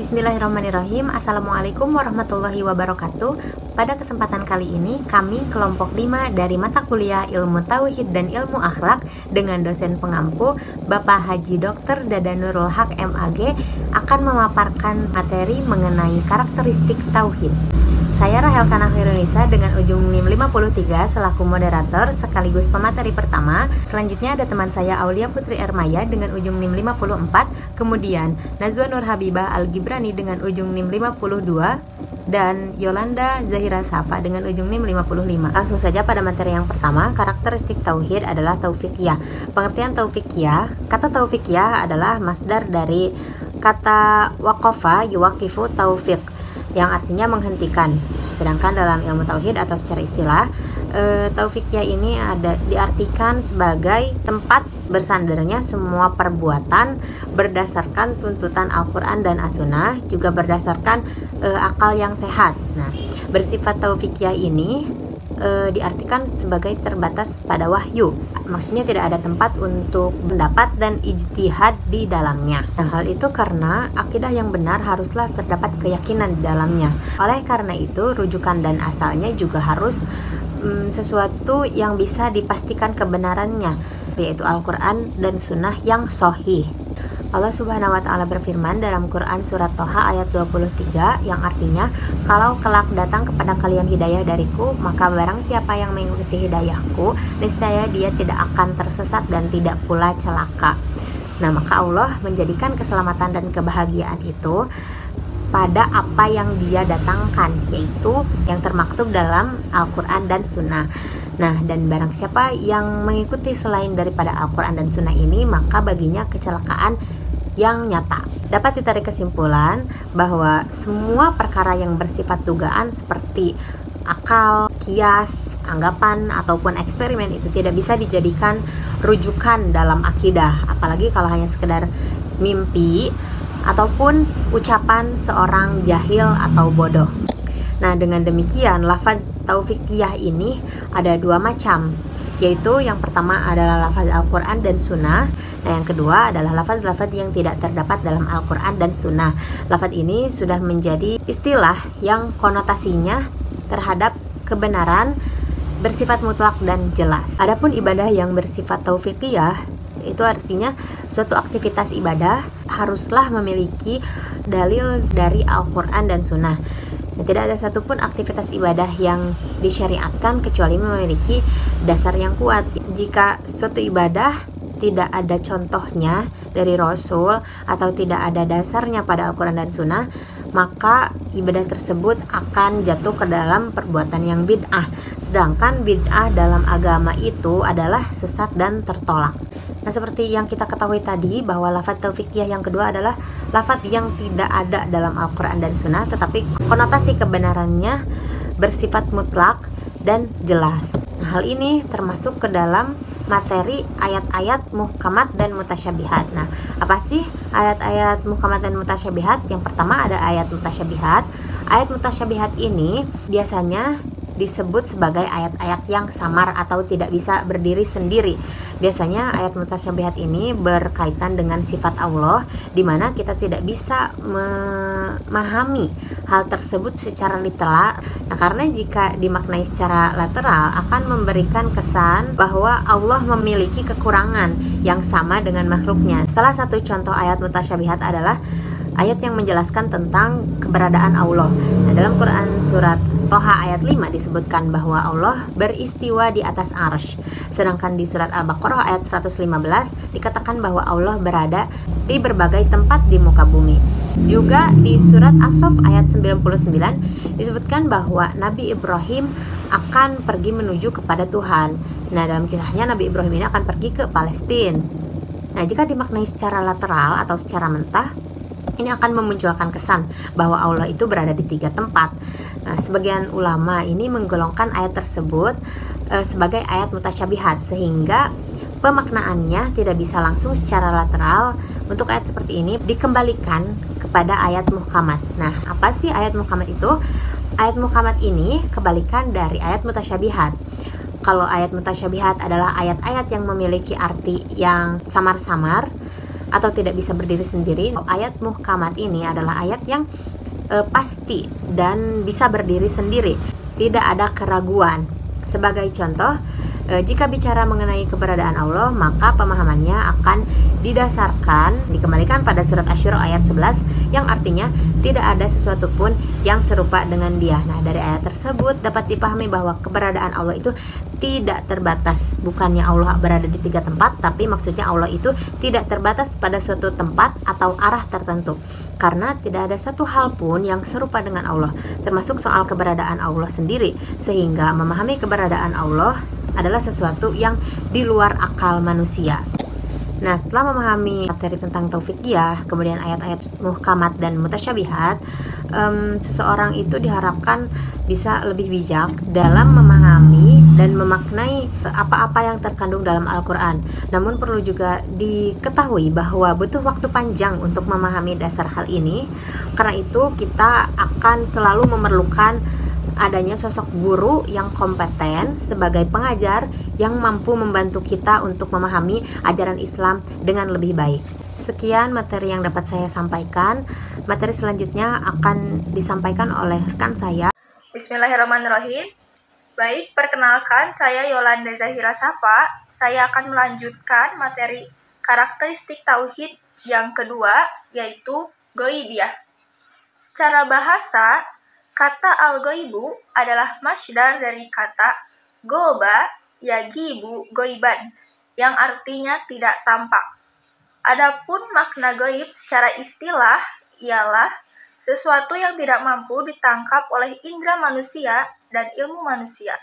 Bismillahirrahmanirrahim. Assalamualaikum warahmatullahi wabarakatuh. Pada kesempatan kali ini, kami kelompok 5 dari mata kuliah Ilmu Tauhid dan Ilmu Akhlak dengan dosen pengampu Bapak Haji Dr. Dada Nurul Haq MAG akan memaparkan materi mengenai karakteristik Tauhid. Saya Rahel Kanah Khairunnisa dengan ujung NIM 53 selaku moderator sekaligus pemateri pertama. Selanjutnya ada teman saya Aulia Putri Ermaya dengan ujung NIM 54, kemudian Nazwa Nur Habibah Al-Gibrani dengan ujung NIM 52, dan Yolanda Zahira Safa dengan ujung NIM 55. Langsung saja pada materi yang pertama, karakteristik tauhid adalah taufiqiyah. Pengertian taufiqiyah, kata taufiqiyah adalah masdar dari kata waqafa yuwaqifu taufiq, yang artinya menghentikan. Sedangkan dalam ilmu tauhid atau secara istilah, taufiqiyah ini diartikan sebagai tempat bersandarnya semua perbuatan berdasarkan tuntutan Al-Quran dan As-Sunnah, juga berdasarkan akal yang sehat. Nah, bersifat taufiqiyah ini diartikan sebagai terbatas pada wahyu. Maksudnya tidak ada tempat untuk pendapat dan ijtihad di dalamnya. Nah, hal itu karena akidah yang benar haruslah terdapat keyakinan di dalamnya. Oleh karena itu, rujukan dan asalnya juga harus sesuatu yang bisa dipastikan kebenarannya, yaitu Al-Quran dan Sunnah yang sahih. Allah Subhanahu wa Ta'ala berfirman dalam Quran surat Toha ayat 23, yang artinya, kalau kelak datang kepada kalian hidayah dariku, maka barang siapa yang mengikuti hidayahku, niscaya dia tidak akan tersesat dan tidak pula celaka. Nah, maka Allah menjadikan keselamatan dan kebahagiaan itu pada apa yang dia datangkan, yaitu yang termaktub dalam Al-Quran dan Sunnah. Nah, dan barang siapa yang mengikuti selain daripada Al-Quran dan Sunnah ini, maka baginya kecelakaan yang nyata. Dapat ditarik kesimpulan bahwa semua perkara yang bersifat dugaan seperti akal, kias, anggapan, ataupun eksperimen itu tidak bisa dijadikan rujukan dalam akidah, apalagi kalau hanya sekedar mimpi ataupun ucapan seorang jahil atau bodoh. Nah, dengan demikian lafaz taufiqiyah ini ada dua macam, yaitu yang pertama adalah lafaz Al-Quran dan Sunnah. Nah, yang kedua adalah lafaz-lafaz yang tidak terdapat dalam Al-Quran dan Sunnah. Lafaz ini sudah menjadi istilah yang konotasinya terhadap kebenaran bersifat mutlak dan jelas. Adapun ibadah yang bersifat taufiqiyah, itu artinya suatu aktivitas ibadah haruslah memiliki dalil dari Al-Quran dan Sunnah. Nah, tidak ada satupun aktivitas ibadah yang disyariatkan kecuali memiliki dasar yang kuat. Jika suatu ibadah tidak ada contohnya dari Rasul atau tidak ada dasarnya pada Al-Quran dan Sunnah, maka ibadah tersebut akan jatuh ke dalam perbuatan yang bid'ah. Sedangkan bid'ah dalam agama itu adalah sesat dan tertolak. Nah, seperti yang kita ketahui tadi bahwa lafaz taufiqiyah yang kedua adalah lafaz yang tidak ada dalam Al-Quran dan Sunnah, tetapi konotasi kebenarannya bersifat mutlak dan jelas. Nah, hal ini termasuk ke dalam materi ayat-ayat muhkamat dan mutasyabihat. Nah, apa sih ayat-ayat muhkamat dan mutasyabihat? Yang pertama ada ayat mutasyabihat. Ayat mutasyabihat ini biasanya disebut sebagai ayat-ayat yang samar atau tidak bisa berdiri sendiri. Biasanya ayat mutasyabihat ini berkaitan dengan sifat Allah, di mana kita tidak bisa memahami hal tersebut secara literal. Nah, karena jika dimaknai secara lateral akan memberikan kesan bahwa Allah memiliki kekurangan yang sama dengan makhluknya. Salah satu contoh ayat mutasyabihat adalah ayat yang menjelaskan tentang keberadaan Allah. Nah, dalam Quran surat Toha ayat 5 disebutkan bahwa Allah beristiwa di atas arsy. Sedangkan di surat Al-Baqarah ayat 115 dikatakan bahwa Allah berada di berbagai tempat di muka bumi. Juga di surat As-Saff ayat 99 disebutkan bahwa Nabi Ibrahim akan pergi menuju kepada Tuhan. Nah, dalam kisahnya Nabi Ibrahim ini akan pergi ke Palestina. Nah, jika dimaknai secara lateral atau secara mentah, ini akan memunculkan kesan bahwa Allah itu berada di 3 tempat. Nah, sebagian ulama ini menggolongkan ayat tersebut sebagai ayat mutasyabihat, sehingga pemaknaannya tidak bisa langsung secara lateral. Untuk ayat seperti ini dikembalikan kepada ayat muhkamat. Nah, apa sih ayat muhkamat itu? Ayat muhkamat ini kebalikan dari ayat mutasyabihat. Kalau ayat mutasyabihat adalah ayat-ayat yang memiliki arti yang samar-samar, atau tidak bisa berdiri sendiri. Ayat muhkamat ini adalah ayat yang pasti dan bisa berdiri sendiri, tidak ada keraguan. Sebagai contoh, jika bicara mengenai keberadaan Allah, maka pemahamannya akan dikembalikan pada surat Asy-Syura ayat 11 yang artinya tidak ada sesuatu pun yang serupa dengan Dia. Nah, dari ayat tersebut dapat dipahami bahwa keberadaan Allah itu tidak terbatas. Bukannya Allah berada di 3 tempat, tapi maksudnya Allah itu tidak terbatas pada suatu tempat atau arah tertentu. Karena tidak ada satu hal pun yang serupa dengan Allah, termasuk soal keberadaan Allah sendiri, sehingga memahami keberadaan Allah adalah sesuatu yang di luar akal manusia. Nah, setelah memahami materi tentang taufiqiyah, kemudian ayat-ayat muhkamat dan mutasyabihat, seseorang itu diharapkan bisa lebih bijak dalam memahami dan memaknai apa-apa yang terkandung dalam Al-Quran. Namun perlu juga diketahui bahwa butuh waktu panjang untuk memahami dasar hal ini. Karena itu kita akan selalu memerlukan adanya sosok guru yang kompeten sebagai pengajar yang mampu membantu kita untuk memahami ajaran Islam dengan lebih baik. Sekian materi yang dapat saya sampaikan. Materi selanjutnya akan disampaikan oleh rekan saya. Bismillahirrahmanirrahim. Baik, perkenalkan saya Yolanda Zahira Safa. Saya akan melanjutkan materi karakteristik tauhid yang kedua, yaitu ghaibiyah. Secara bahasa, kata al-ghaibu adalah masdar dari kata goba yagibu goiban, yang artinya tidak tampak. Adapun makna gaib secara istilah ialah sesuatu yang tidak mampu ditangkap oleh indera manusia dan ilmu manusia.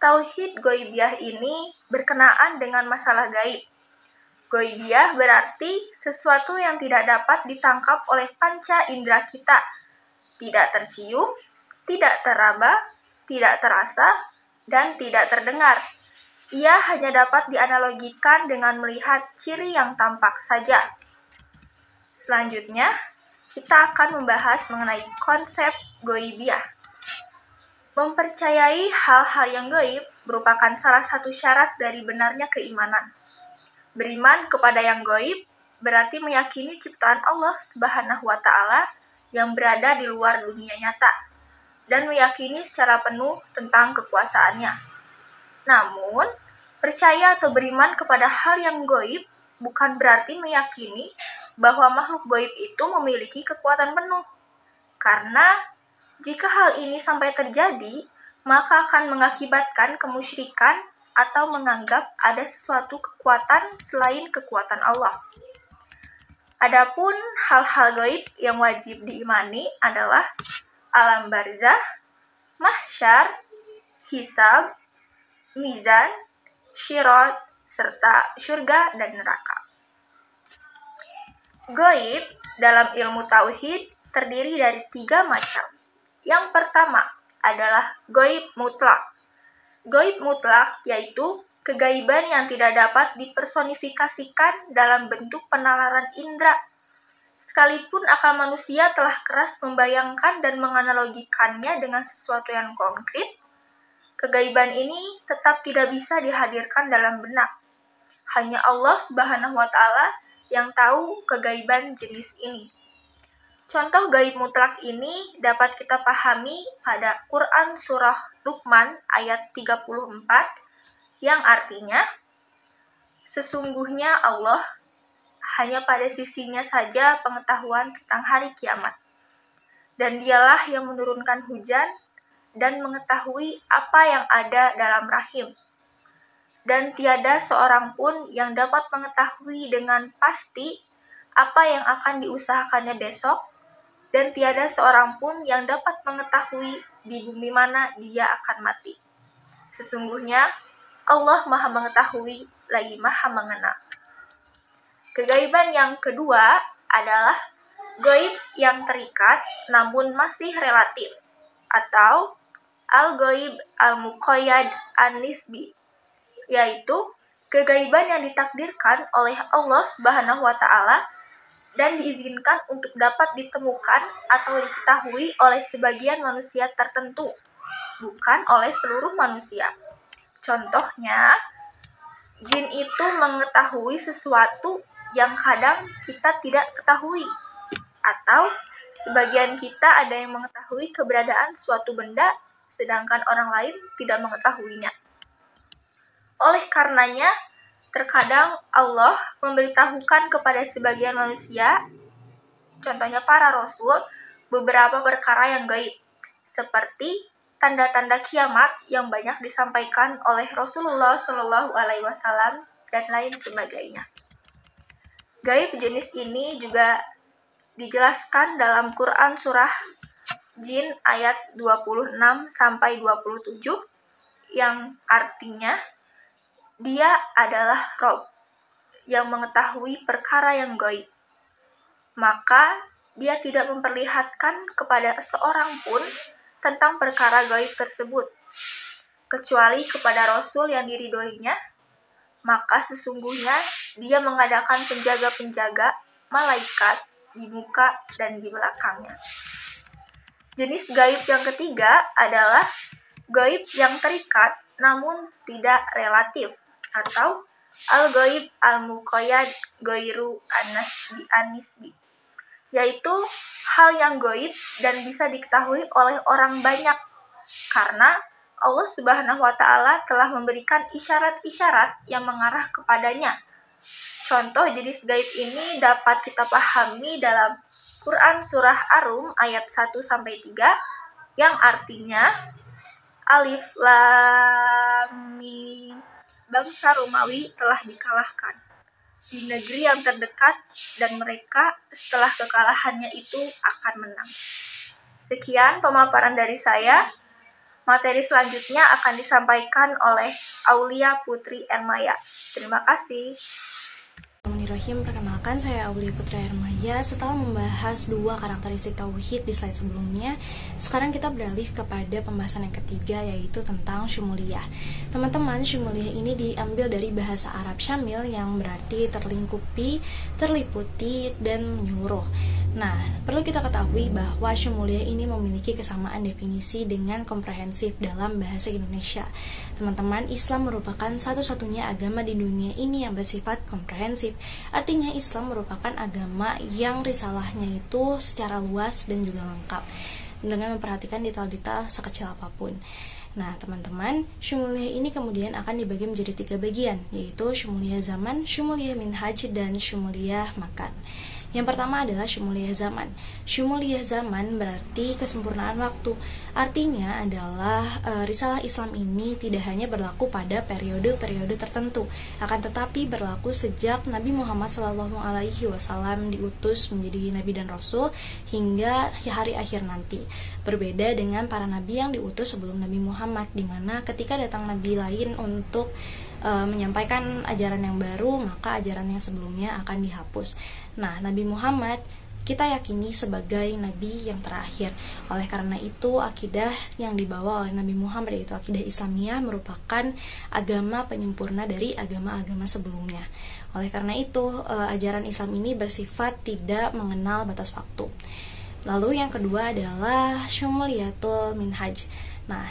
Tauhid ghaibiyah ini berkenaan dengan masalah gaib. Ghaibiyah berarti sesuatu yang tidak dapat ditangkap oleh panca indera kita, tidak tercium, tidak teraba, tidak terasa, dan tidak terdengar. Ia hanya dapat dianalogikan dengan melihat ciri yang tampak saja. Selanjutnya, kita akan membahas mengenai konsep ghaibiyah. Mempercayai hal-hal yang gaib merupakan salah satu syarat dari benarnya keimanan. Beriman kepada yang gaib berarti meyakini ciptaan Allah Subhanahu wa Ta'ala yang berada di luar dunia nyata, dan meyakini secara penuh tentang kekuasaannya. Namun, percaya atau beriman kepada hal yang gaib bukan berarti meyakini bahwa makhluk gaib itu memiliki kekuatan penuh. Karena jika hal ini sampai terjadi, maka akan mengakibatkan kemusyrikan atau menganggap ada sesuatu kekuatan selain kekuatan Allah. Adapun hal-hal gaib yang wajib diimani adalah alam barzah, mahsyar, hisab, mizan, syirat, serta syurga dan neraka. Gaib dalam ilmu tauhid terdiri dari 3 macam. Yang pertama adalah gaib mutlak. Gaib mutlak yaitu kegaiban yang tidak dapat dipersonifikasikan dalam bentuk penalaran indera. Sekalipun akal manusia telah keras membayangkan dan menganalogikannya dengan sesuatu yang konkret, kegaiban ini tetap tidak bisa dihadirkan dalam benak. Hanya Allah Subhanahu wa Ta'ala yang tahu kegaiban jenis ini. Contoh gaib mutlak ini dapat kita pahami pada Quran Surah Luqman ayat 34, yang artinya, sesungguhnya Allah hanya pada sisinya saja pengetahuan tentang hari kiamat. Dan dialah yang menurunkan hujan dan mengetahui apa yang ada dalam rahim. Dan tiada seorang pun yang dapat mengetahui dengan pasti apa yang akan diusahakannya besok, dan tiada seorang pun yang dapat mengetahui di bumi mana dia akan mati. Sesungguhnya Allah Maha Mengetahui lagi Maha Mengenal. Kegaiban yang kedua adalah gaib yang terikat namun masih relatif, atau al-gaib al-muqayyad an-nisbi, yaitu kegaiban yang ditakdirkan oleh Allah Subhanahu wa Ta'ala dan diizinkan untuk dapat ditemukan atau diketahui oleh sebagian manusia tertentu, bukan oleh seluruh manusia. Contohnya, jin itu mengetahui sesuatu yang kadang kita tidak ketahui, atau sebagian kita ada yang mengetahui keberadaan suatu benda sedangkan orang lain tidak mengetahuinya. Oleh karenanya, terkadang Allah memberitahukan kepada sebagian manusia, contohnya para rasul, beberapa perkara yang gaib, seperti tanda-tanda kiamat yang banyak disampaikan oleh Rasulullah Shallallahu Alaihi Wasallam dan lain sebagainya. Gaib jenis ini juga dijelaskan dalam Quran surah Jin ayat 26 sampai 27 yang artinya Dia adalah Rob yang mengetahui perkara yang gaib. Maka Dia tidak memperlihatkan kepada seorang pun tentang perkara gaib tersebut, kecuali kepada Rasul yang diridhoinya. Maka sesungguhnya Dia mengadakan penjaga-penjaga malaikat di muka dan di belakangnya. Jenis gaib yang ketiga adalah gaib yang terikat namun tidak relatif, atau al-gaib al-muqayyad ghairu anisbi, yaitu hal yang gaib dan bisa diketahui oleh orang banyak karena Allah Subhanahu wa Ta'ala telah memberikan isyarat-isyarat yang mengarah kepadanya. Contoh jenis gaib ini dapat kita pahami dalam Quran surah Ar-Rum ayat 1-3 yang artinya Alif Lam Mim, bangsa Romawi telah dikalahkan di negeri yang terdekat dan mereka setelah kekalahannya itu akan menang. Sekian pemaparan dari saya. Materi selanjutnya akan disampaikan oleh Aulia Putri Ermaya. Terima kasih. Bismillahirrahmanirrahim. Perkenalkan, saya Aulia Putri Ermaya. Setelah membahas dua karakteristik tauhid di slide sebelumnya, sekarang kita beralih kepada pembahasan yang ketiga, yaitu tentang syumuliyah. Teman-teman, syumuliyah ini diambil dari bahasa Arab syamil yang berarti terlingkupi, terliputi, dan menyeluruh. Nah, perlu kita ketahui bahwa syumuliyah ini memiliki kesamaan definisi dengan komprehensif dalam bahasa Indonesia. Teman-teman, Islam merupakan satu-satunya agama di dunia ini yang bersifat komprehensif. Artinya Islam merupakan agama yang risalahnya itu secara luas dan juga lengkap, dengan memperhatikan detail-detail sekecil apapun. Nah, teman-teman, syumuliyah ini kemudian akan dibagi menjadi 3 bagian, yaitu syumuliyah zaman, syumuliyah minhaj, dan syumuliyah makan. Yang pertama adalah syumuliyah zaman. Syumuliyah zaman berarti kesempurnaan waktu. Artinya adalah risalah Islam ini tidak hanya berlaku pada periode-periode tertentu, akan tetapi berlaku sejak Nabi Muhammad SAW diutus menjadi Nabi dan Rasul hingga hari akhir nanti. Berbeda dengan para Nabi yang diutus sebelum Nabi Muhammad, di mana ketika datang Nabi lain untuk menyampaikan ajaran yang baru, maka ajaran yang sebelumnya akan dihapus. Nah, Nabi Muhammad kita yakini sebagai Nabi yang terakhir. Oleh karena itu, akidah yang dibawa oleh Nabi Muhammad, yaitu akidah Islamiyah, merupakan agama penyempurna dari agama-agama sebelumnya. Oleh karena itu, ajaran Islam ini bersifat tidak mengenal batas waktu. Lalu yang kedua adalah syumuliyatul minhaj. Nah,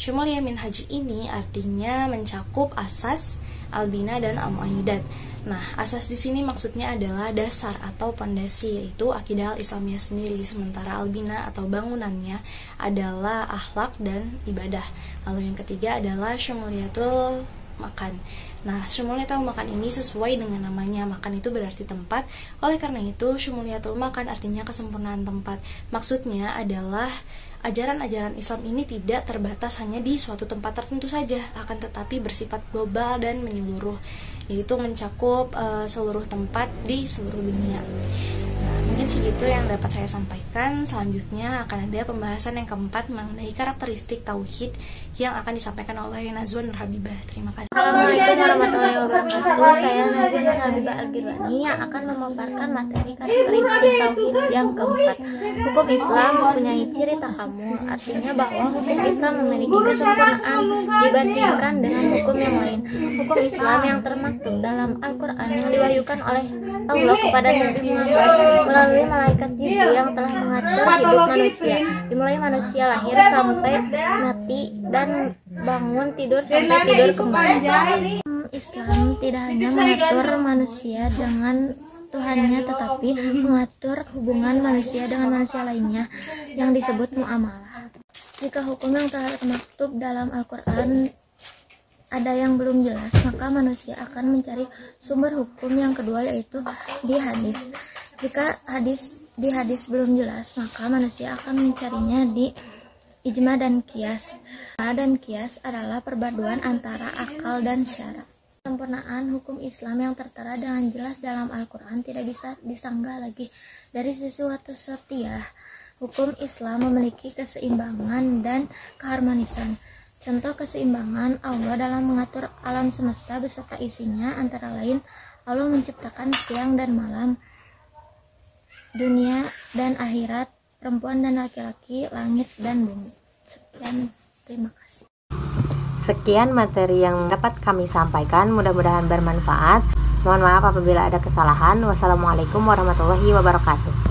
syumuliyah minhaj ini artinya mencakup asas, albina, dan al-mu'ayyidat. Nah, asas di sini maksudnya adalah dasar atau pondasi, yaitu akidah Islamiyah sendiri, sementara albina atau bangunannya adalah akhlak dan ibadah. Lalu yang ketiga adalah syumuliyatul makan. Nah, syumuliyatul makan ini sesuai dengan namanya, makan itu berarti tempat. Oleh karena itu, syumuliyatul makan artinya kesempurnaan tempat. Maksudnya adalah ajaran-ajaran Islam ini tidak terbatas hanya di suatu tempat tertentu saja, akan tetapi bersifat global dan menyeluruh, yaitu mencakup seluruh tempat di seluruh dunia. Nah, mungkin segitu yang dapat saya sampaikan. Selanjutnya akan ada pembahasan yang keempat mengenai karakteristik tauhid yang akan disampaikan oleh Nazwan Nur Habibah. Terima kasih. Assalamualaikum warahmatullahi wabarakatuh. Saya Nazwan Nur Habibah Al-Gilani yang akan memaparkan materi karakteristik tauhid yang keempat. Hukum Islam mempunyai ciri takamul, artinya bahwa hukum Islam memiliki kesempurnaan dibandingkan dengan hukum yang lain. Hukum Islam yang termaktub dalam Al-Quran yang diwahyukan oleh Allah kepada Nabi Muhammad melalui malaikat Jibril yang telah mengatur hidup manusia, dimulai manusia lahir sampai mati dan bangun tidur sampai tidur kembali. Islam tidak hanya mengatur manusia dengan Tuhannya, tetapi mengatur hubungan manusia dengan manusia lainnya yang disebut muamalah. Jika hukum yang telah termaktub dalam Al-Quran ada yang belum jelas, maka manusia akan mencari sumber hukum yang kedua, yaitu di hadis. Jika di hadis belum jelas, maka manusia akan mencarinya di ijma dan qiyas. Ijma dan qiyas adalah perpaduan antara akal dan syara. Kesempurnaan hukum Islam yang tertera dengan jelas dalam Al-Quran tidak bisa disanggah lagi. Dari sisi wasatiyah, hukum Islam memiliki keseimbangan dan keharmonisan. Contoh keseimbangan Allah dalam mengatur alam semesta beserta isinya antara lain Allah menciptakan siang dan malam, dunia dan akhirat, perempuan dan laki-laki, langit dan bumi. Sekian, terima kasih. Sekian materi yang dapat kami sampaikan, mudah-mudahan bermanfaat. Mohon maaf apabila ada kesalahan. Wassalamualaikum warahmatullahi wabarakatuh.